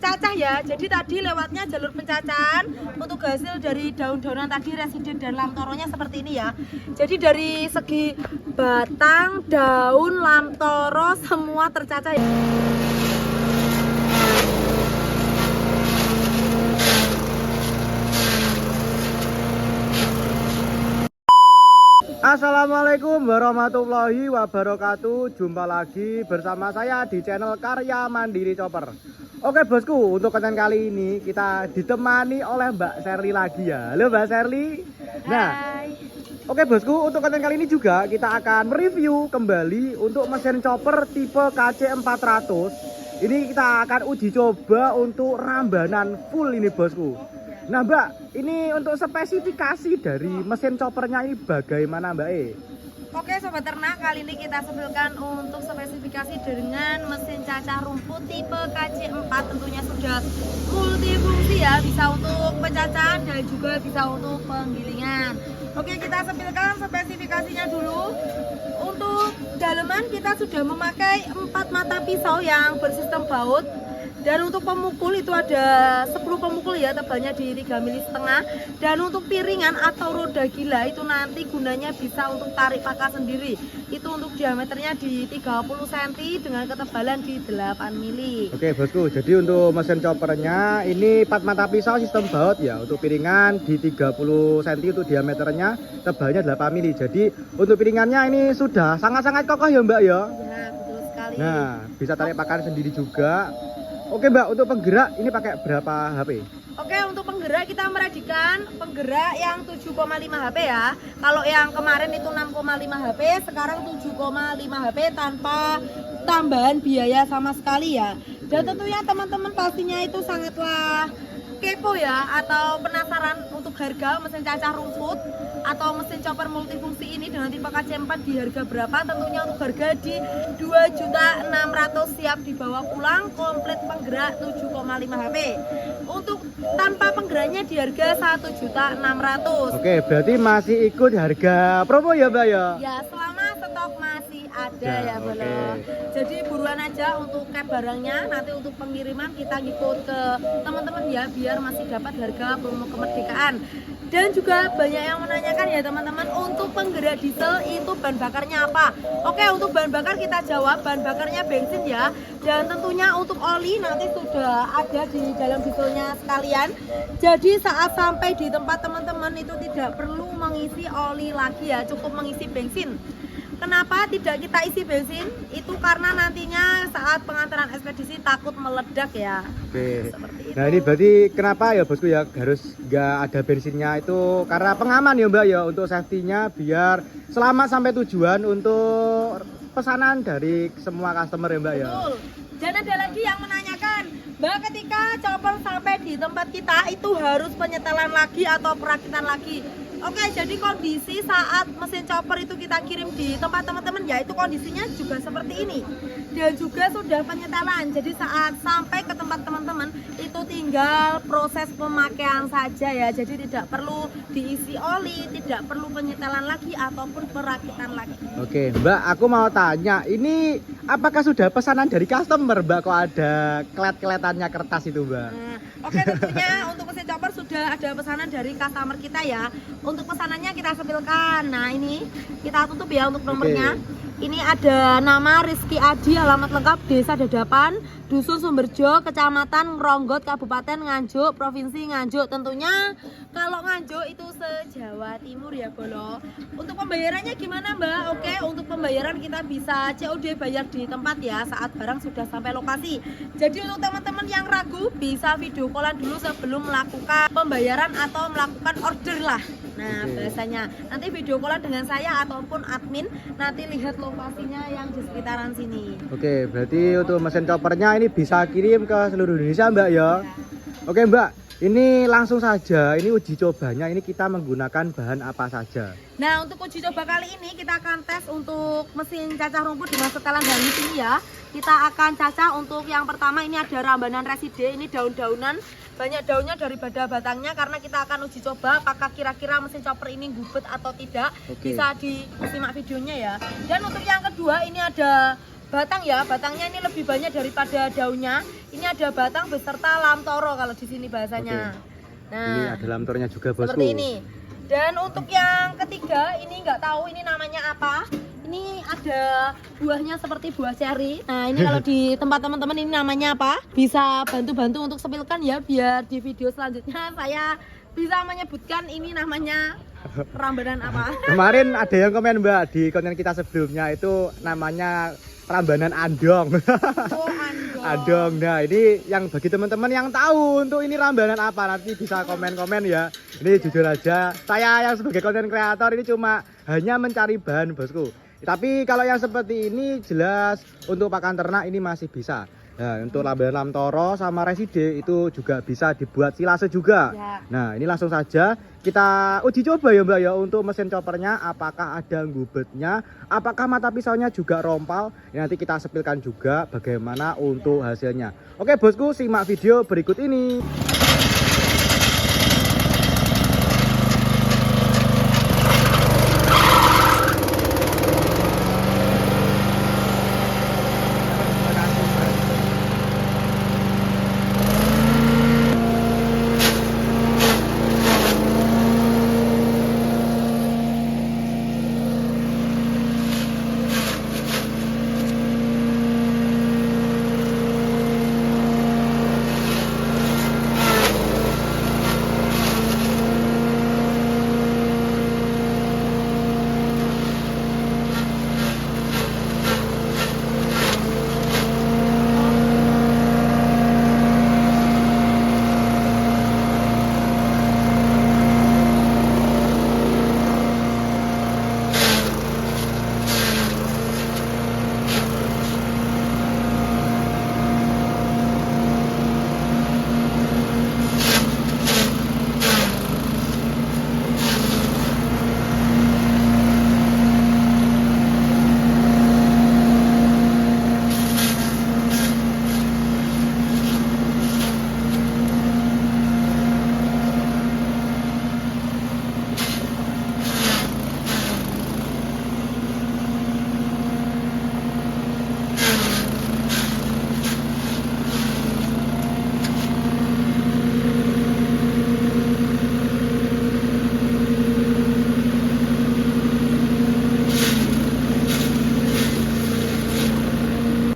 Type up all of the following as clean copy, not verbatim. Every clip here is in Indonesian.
pencacah ya. Jadi tadi lewatnya jalur pencacahan untuk hasil dari daun-daunan tadi residen dan lamtoronya seperti ini ya. Jadi dari segi batang, daun, lamtoro semua tercacah ya. Assalamualaikum warahmatullahi wabarakatuh. Jumpa lagi bersama saya di channel Karya Mandiri Chopper. Oke bosku, untuk konten kali ini kita ditemani oleh Mbak Sherly lagi ya. Halo Mbak Sherly. Nah, oke bosku, untuk konten kali ini juga kita akan mereview kembali untuk mesin chopper tipe KC400. Ini kita akan uji coba untuk rambanan full ini bosku. Nah Mbak, ini untuk spesifikasi dari mesin choppernya ini bagaimana Mbak E? Oke sobat ternak, kali ini kita sebutkan untuk spesifikasi dengan mesin cacah rumput tipe KC4. Tentunya sudah multifungsi ya, bisa untuk pencacahan dan juga bisa untuk penggilingan. Oke, kita sebutkan spesifikasinya dulu. Untuk daleman kita sudah memakai 4 mata pisau yang bersistem baut. Dan untuk pemukul itu ada 10 pemukul ya, tebalnya di 3,5 mm. Dan untuk piringan atau roda gila itu nanti gunanya bisa untuk tarik pakas sendiri. Itu untuk diameternya di 30 cm dengan ketebalan di 8 mm. Oke bosku, jadi untuk mesin choppernya ini 4 mata pisau sistem baut ya. Untuk piringan di 30 cm itu diameternya, tebalnya 8 mm. Jadi untuk piringannya ini sudah sangat-sangat kokoh ya Mbak ya. Ya, betul sekali. Nah, bisa tarik pakan sendiri juga. Oke Mbak, untuk penggerak ini pakai berapa HP? Oke, untuk penggerak kita meredikan penggerak yang 7,5 HP ya. Kalau yang kemarin itu 6,5 HP, sekarang 7,5 HP tanpa tambahan biaya sama sekali ya. Dan tentunya teman-teman pastinya itu sangatlah kepo ya, atau penasaran untuk harga mesin cacah rumput atau mesin chopper multifungsi ini dengan tipe KC4 di harga berapa. Tentunya untuk harga di 2.600.000 siap dibawa pulang, komplit penggerak 7,5 HP. Untuk tanpa penggeraknya di harga 1.600.000. Oke, berarti masih ikut harga promo ya Mbak ya? Ya, selama stok masih ada ya Bro. Oke. Jadi buruan aja untuk cap barangnya, nanti untuk pengiriman kita ngikut ke teman-teman ya, biar masih dapat harga promo kemerdekaan. Dan juga banyak yang menanyakan ya teman-teman, untuk penggerak diesel itu bahan bakarnya apa? Oke, untuk bahan bakar kita jawab, bahan bakarnya bensin ya. Dan tentunya untuk oli nanti sudah ada di dalam dieselnya sekalian. Jadi saat sampai di tempat teman-teman itu tidak perlu mengisi oli lagi ya, cukup mengisi bensin. Kenapa tidak kita isi bensin? Itu karena nantinya saat pengantaran ekspedisi takut meledak ya. Oke. Seperti itu. Nah ini berarti kenapa ya bosku ya harus nggak ada bensinnya itu karena pengaman ya Mbak ya, untuk safety-nya biar selamat sampai tujuan untuk pesanan dari semua customer ya Mbak ya. Betul. Dan ada lagi yang menanyakan, Mbak, ketika chopper sampai di tempat kita itu harus penyetelan lagi atau perakitan lagi? Oke, jadi kondisi saat mesin chopper itu kita kirim di tempat teman-teman ya, itu kondisinya juga seperti ini. Dan juga sudah penyetelan. Jadi saat sampai ke tempat teman-teman itu tinggal proses pemakaian saja ya. Jadi tidak perlu diisi oli, tidak perlu penyetelan lagi ataupun perakitan lagi. Oke Mbak, aku mau tanya, ini apakah sudah pesanan dari customer Mbak, kok ada klet-kletannya kertas itu Mbak? Oke, tentunya untuk mesin chopper sudah ada pesanan dari customer kita ya. Untuk pesanannya kita sepilkan. Nah ini kita tutup ya untuk nomornya. Ini ada nama Rizky Adi, alamat lengkap Desa Dadapan, Dusun Sumberjo, Kecamatan Ngronggot, Kabupaten Nganjuk, Provinsi Nganjuk. Tentunya kalau Nganjuk itu se-Jawa Timur ya Bolo. Untuk pembayarannya gimana Mbak? Oke, untuk pembayaran kita bisa COD, bayar di tempat ya saat barang sudah sampai lokasi. Jadi untuk teman-teman yang ragu bisa video callan dulu sebelum melakukan pembayaran atau melakukan order lah. Nah bahasanya nanti video callan dengan saya ataupun admin, nanti lihat lokasinya yang di sekitaran sini. Oke, berarti untuk mesin choppernya ini bisa kirim ke seluruh Indonesia Mbak ya? Oke Mbak, ini langsung saja, ini uji cobanya ini kita menggunakan bahan apa saja? Nah untuk uji coba kali ini kita akan tes untuk mesin cacah rumput dengan setelan dan sini ya. Kita akan cacah untuk yang pertama, ini ada rambanan reside, ini daun-daunan. Banyak daunnya daripada batangnya, karena kita akan uji coba apakah kira-kira mesin chopper ini gubet atau tidak. Oke. Bisa disimak videonya ya. Dan untuk yang kedua ini ada batang ya. Batangnya ini lebih banyak daripada daunnya. Ini ada batang beserta lamtoro kalau di sini bahasanya. Nah, ini ada lamtornya juga bosku. seperti ini. Dan untuk yang ketiga ini nggak tahu ini namanya apa. Ini ada buahnya seperti buah ceri. Nah ini kalau di tempat teman-teman ini namanya apa? Bisa bantu-bantu untuk sepilkan ya, biar di video selanjutnya saya bisa menyebutkan ini namanya rambanan apa. Kemarin ada yang komen Mbak di konten kita sebelumnya itu namanya rambanan andong. Oh, andong. Andong. Nah ini yang bagi teman-teman yang tahu untuk ini rambanan apa nanti bisa komen-komen ya. Ini jujur aja saya yang sebagai konten kreator ini cuma hanya mencari bahan bosku. Tapi kalau yang seperti ini jelas untuk pakan ternak ini masih bisa. Nah, untuk rambanan lamtoro sama reside itu juga bisa dibuat silase juga. Ya. Nah, ini langsung saja kita uji coba ya Mbak ya untuk mesin choppernya, apakah ada gubetnya, apakah mata pisaunya juga rompal. Ya, nanti kita sepilkan juga bagaimana untuk hasilnya. Oke bosku, simak video berikut ini.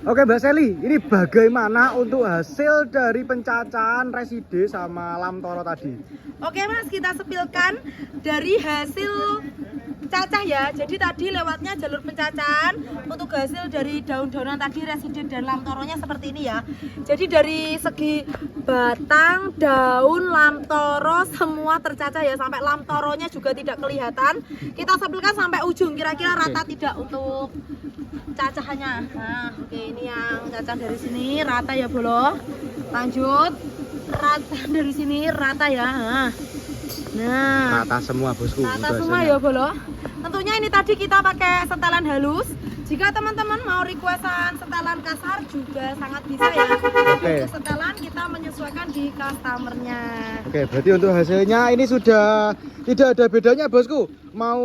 Oke Mbak Seli, ini bagaimana untuk hasil dari pencacahan reside sama lamtoro tadi? Oke Mas, kita sepilkan dari hasil cacah ya. Jadi tadi lewatnya jalur pencacahan. Untuk hasil dari daun-daunan tadi residen dan lamtoronya seperti ini ya. Jadi dari segi batang, daun, lamtoro semua tercacah ya, sampai lamtoronya juga tidak kelihatan. Kita sepilkan sampai ujung, kira-kira rata tidak untuk cacahannya. Nah, oke, ini yang cacah dari sini rata ya Bolo. Lanjut, rata dari sini rata ya. Nah, Rata semua bosku. rata semua ya Bolo. Tentunya ini tadi kita pakai setelan halus. Jika teman-teman mau requestan setelan kasar juga sangat bisa ya. Oke. Untuk setelan kita menyesuaikan di customernya. Oke, berarti untuk hasilnya ini sudah tidak ada bedanya bosku. Mau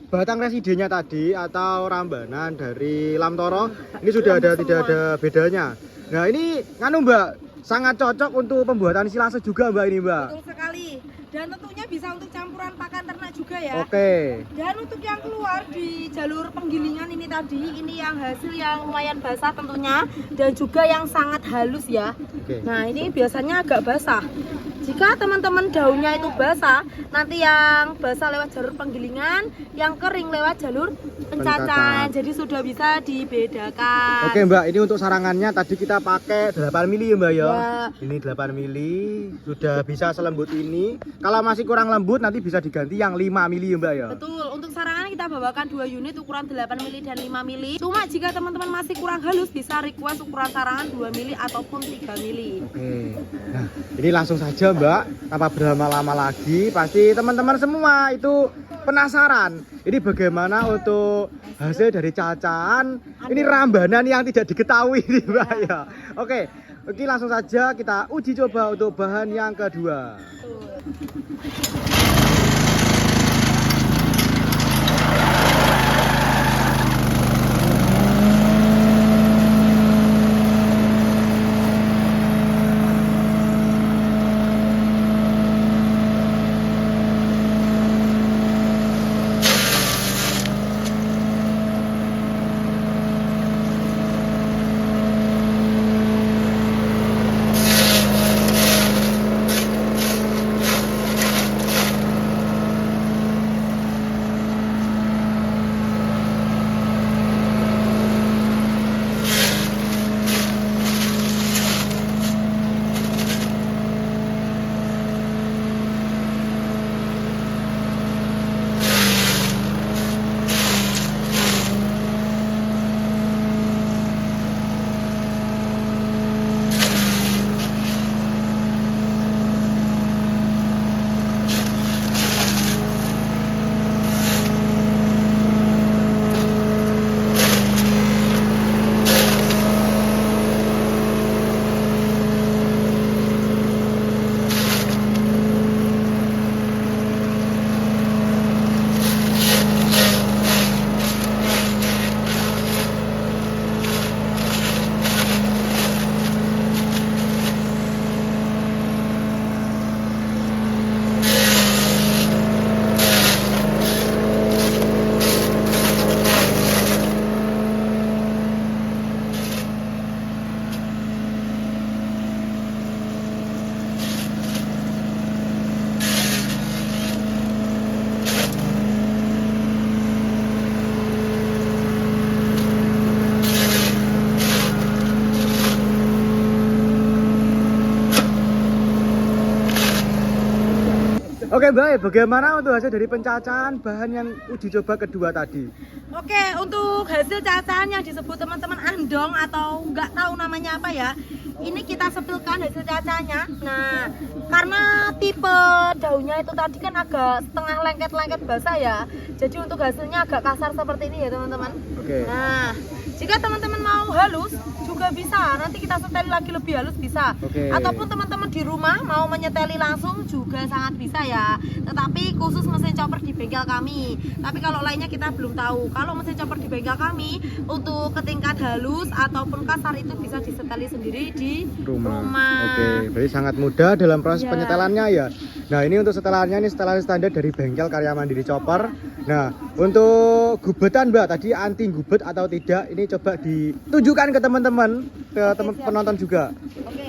batang residenya tadi atau rambanan dari lamtoro ini sudah ada, tidak ada bedanya. Nah ini nganu Mbak, sangat cocok untuk pembuatan silase juga Mbak ini Mbak. Betul sekali. Dan tentunya bisa untuk campuran pakan ternak juga ya. Oke. Dan untuk yang keluar di jalur penggilingan ini tadi, ini yang hasil yang lumayan basah tentunya, dan juga yang sangat halus ya. Oke. Nah ini biasanya agak basah. Jika teman-teman daunnya itu basah, nanti yang basah lewat jalur penggilingan, yang kering lewat jalur pencacahan. Jadi sudah bisa dibedakan. Oke Mbak, ini untuk sarangannya tadi kita pakai 8 mili ya Mbak ya. Ya. Ini 8 mili, sudah bisa selembut ini. Kalau masih kurang lembut nanti bisa diganti yang 5 mili ya Mbak ya. Betul, untuk sarangan kita bawakan 2 unit ukuran 8 mili dan 5 mili. Cuma jika teman-teman masih kurang halus bisa request ukuran sarangan 2 mili ataupun 3 mili. Oke. Nah, ini langsung saja Mbak, tanpa berlama-lama lagi, pasti teman-teman semua itu penasaran. Ini bagaimana untuk hasil dari cacahan ini rambanan yang tidak diketahui nih Mbak ya. Oke, langsung saja kita uji coba untuk bahan yang kedua. Oke Mbak, bagaimana untuk hasil dari pencacahan bahan yang uji coba kedua tadi? Oke, untuk hasil cacahan yang disebut teman-teman andong atau nggak tahu namanya apa ya, ini kita sepilkan hasil cacahannya. Nah, karena tipe daunnya itu tadi kan agak setengah lengket-lengket basah ya, jadi untuk hasilnya agak kasar seperti ini ya teman-teman. Oke. Nah, jika teman-teman mau halus juga bisa, nanti kita seteli lagi lebih halus bisa. Oke. Ataupun teman-teman di rumah mau menyeteli langsung juga sangat bisa ya. Tetapi khusus mesin chopper di bengkel kami. Tapi kalau lainnya kita belum tahu. Kalau mesin chopper di bengkel kami untuk ke tingkat halus ataupun kasar itu bisa diseteli sendiri di rumah. Oke, berarti sangat mudah dalam proses Ya. penyetelannya ya. Nah, ini untuk setelannya ini setelan standar dari bengkel Karya Mandiri Chopper. Nah, untuk gubetan Mbak tadi anti gubet atau tidak, ini coba ditunjukkan ke teman-teman, ke teman penonton juga. Oke.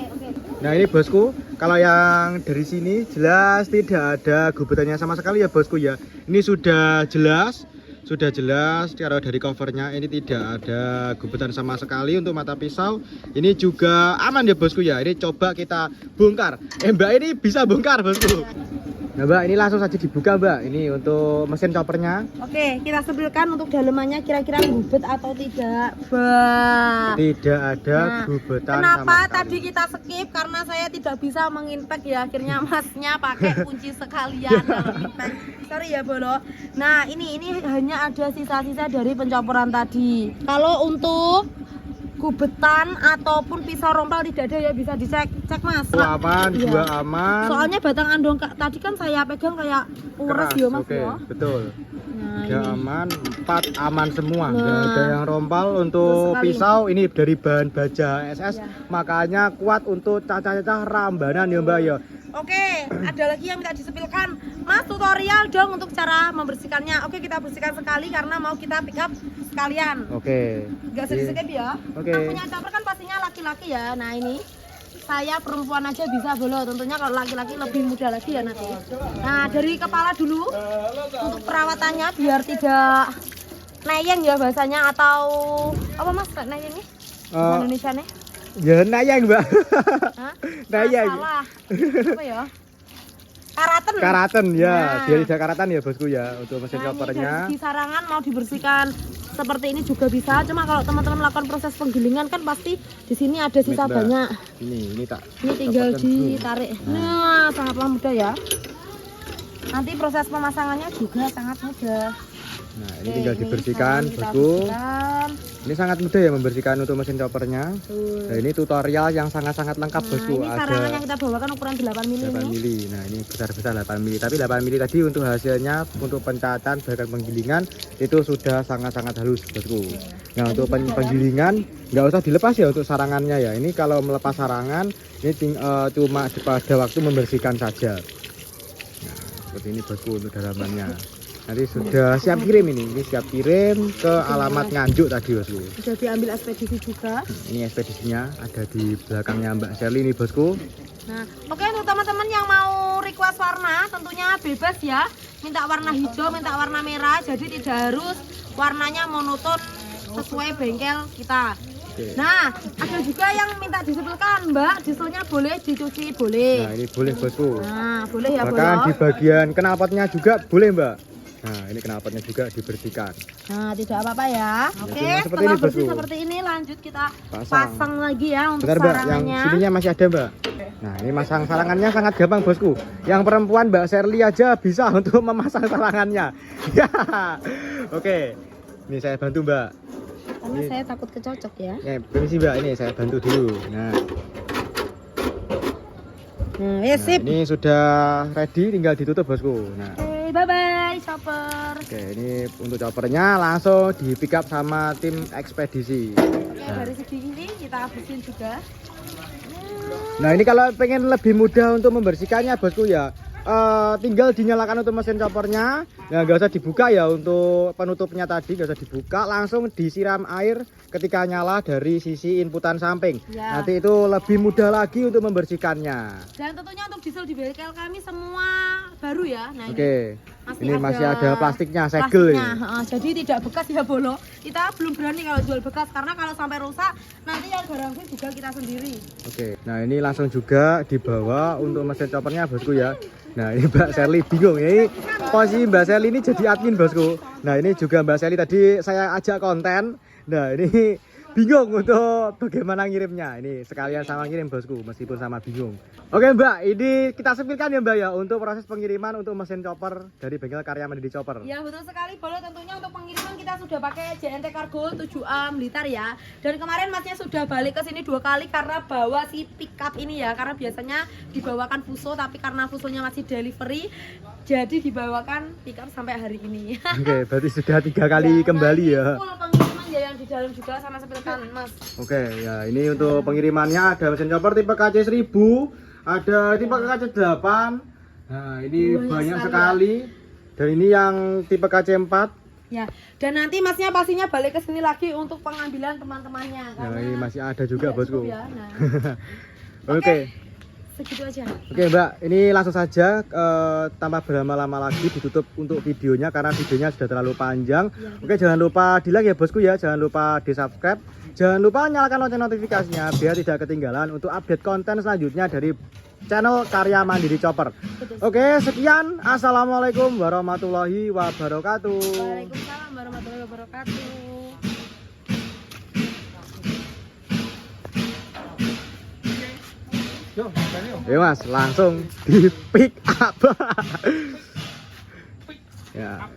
Nah, ini bosku, kalau yang dari sini jelas tidak ada gubetannya sama sekali ya bosku ya. Ini sudah jelas kalau dari covernya ini tidak ada gubetan sama sekali. Untuk mata pisau ini juga aman ya bosku ya. Ini coba kita bongkar. Mbak ini bisa bongkar bosku. Nah Mbak, ini langsung saja dibuka Mbak. Ini untuk mesin choppernya. Oke, kita sebelkan untuk dalemannya kira-kira gubet atau tidak. Tidak ada Nah, gubetan kenapa sama sekali. tadi kita skip? Karena saya tidak bisa menginpek ya. Akhirnya masnya pakai kunci sekalian dalam inpek. Sorry ya Bolo. Nah ini hanya ada sisa-sisa dari pencoporan tadi. Kalau untuk gubetan ataupun pisau rompal tidak ada ya, bisa dicek Mas. Satu aman, Iya. dua aman. Soalnya batang andong tadi kan saya pegang kayak ures ya Mas Oke, ya. betul. Nah, Tiga ini. aman, 4 aman semua. Nah. Nggak ada yang rompal. Betul Untuk sekali. pisau ini dari bahan baja SS, Ya. makanya kuat untuk cacah-cacah rambanan ya Mbak ya. Oke, ada lagi yang minta disepilkan. Mas, tutorial dong untuk cara membersihkannya. Oke, kita bersihkan sekali karena mau kita pick up sekalian. Oke. Gak usah Ini- di-skip ya. Oke. Yang punya chopper kan pastinya laki-laki ya. Nah ini saya perempuan aja bisa Bolo. Tentunya kalau laki-laki lebih mudah lagi ya nanti. Nah dari kepala dulu untuk perawatannya biar tidak nayeng ya bahasanya, atau apa Mas nayeng nih? Eh, Indonesia nih? Ya nayang Mbak. Hah? Nayeng. Salah. Apa ya? Karaten. Karaten ya, Nah. biar tidak karatan ya bosku ya untuk mesin Nah, ini choppernya. dari segi sarangan mau dibersihkan seperti ini juga bisa. Cuma kalau teman-teman melakukan proses penggilingan kan pasti di sini ada sisa Mbak. banyak. Ini tak. Ini tinggal dapatkan dulu. ditarik. Nah, sangatlah mudah ya. Nanti proses pemasangannya juga sangat mudah. Nah, ini Oke, tinggal ini dibersihkan sekarang kita bosku. bersihkan. Ini sangat mudah ya membersihkan untuk mesin choppernya. Tuh. Nah, ini tutorial yang sangat-sangat lengkap Nah, bosku. ini sarangan yang kita bawakan ukuran 8 mm 8 ini. mili. Nah, ini besar-besar 8 mili. Tapi 8 mili tadi untuk hasilnya untuk pencatan bahkan penggilingan itu sudah sangat-sangat halus bosku. Nah, untuk penggilingan nggak usah dilepas ya untuk sarangannya ya. Ini kalau melepas sarangan ini cuma pada waktu membersihkan saja. Nah, seperti ini bosku untuk dalamannya. Nanti sudah siap kirim ini siap kirim ke alamat Nganjuk tadi bosku. Sudah diambil ekspedisi juga. Ini ekspedisinya ada di belakangnya Mbak Sherly ini bosku. Nah, oke untuk teman-teman yang mau request warna tentunya bebas ya. Minta warna hijau, minta warna merah, jadi tidak harus warnanya monoton sesuai bengkel kita. Oke. Nah, ada juga yang minta disepilkan, Mbak. Dieselnya boleh dicuci, boleh. Nah, ini boleh bosku. Nah, boleh ya, Bahkan di Bolo. bagian knalpotnya juga boleh Mbak. Nah, ini knalpotnya juga dibersihkan. Nah, tidak apa-apa ya. Oke, cuma seperti setelah ini, bersih Bosku. seperti ini lanjut kita Pasang. pasang lagi ya untuk Bentar Mbak, yang sarangannya. sininya masih ada Mbak. Nah, ini masang sarangannya sangat gampang bosku. Yang perempuan Mbak Sherly aja bisa untuk memasang sarangannya. Ya. Oke. Ini saya bantu Mbak. Karena saya takut kecocok ya. Permisi Mbak, ini saya bantu dulu. Nah, Ya sip. ini sudah ready, tinggal ditutup bosku. Nah, Oke, bye-bye chopper. oke, ini untuk choppernya langsung di pick up sama tim ekspedisi. Oke, dari segi ini kita habisin juga. Nah, ini kalau pengen lebih mudah untuk membersihkannya bosku ya, tinggal dinyalakan untuk mesin choppernya. Nah, nggak usah dibuka ya untuk penutupnya tadi, nggak usah dibuka, langsung disiram air ketika nyala dari sisi inputan samping. Ya. Nanti itu lebih mudah lagi untuk membersihkannya. Dan tentunya untuk diesel di bengkel kami semua baru ya. Nah, ini. Oke. Ini masih ada plastiknya, segel plastiknya. ini. Jadi tidak bekas ya Bolo. Kita belum berani kalau jual bekas karena kalau sampai rusak nanti yang garansi juga kita sendiri. Oke, nah ini langsung juga dibawa untuk mesin choppernya bosku ya. Nah ini Mbak Sherly bingung ya, ini posisi Mbak Sherly ini jadi admin bosku. Nah ini juga Mbak Sherly tadi saya ajak konten. Nah ini bingung untuk bagaimana ngirimnya. Ini sekalian sama ngirim bosku meskipun sama bingung. Oke Mbak, ini kita sepilkan ya Mbak ya untuk proses pengiriman untuk mesin chopper dari bengkel Karya Mandiri Chopper. Ya betul sekali Bolo, tentunya untuk pengiriman kita sudah pakai JNT Cargo 7A Blitar ya. Dan kemarin masnya sudah balik ke sini 2 kali karena bawa si pickup ini ya. Karena biasanya dibawakan Fuso tapi karena Fusonya masih delivery jadi dibawakan pickup sampai hari ini. Oke, berarti sudah 3 kali kembali ya. Full pengiriman ya yang di dalam juga sama sepilkan Mas. Oke, ya ini untuk pengirimannya ada mesin chopper tipe KC 1000, ada tipe KC 8. Nah, ini banyak sekali. Dan ini yang tipe KC 4. Ya, dan nanti masnya pastinya balik ke sini lagi untuk pengambilan teman-temannya. Nah, ini masih ada juga bosku. Ya, nah. Oke. Segitu aja. Oke Mbak, ini langsung saja tanpa berlama-lama lagi ditutup untuk videonya karena videonya sudah terlalu panjang. Ya. Oke, jangan lupa di like ya bosku ya, jangan lupa di subscribe, jangan lupa nyalakan lonceng notifikasinya biar tidak ketinggalan untuk update konten selanjutnya dari channel Karya Mandiri Chopper. Oke, sekian, assalamualaikum warahmatullahi wabarakatuh. Waalaikumsalam warahmatullahi wabarakatuh. Ya mas, langsung di pick up. Ya.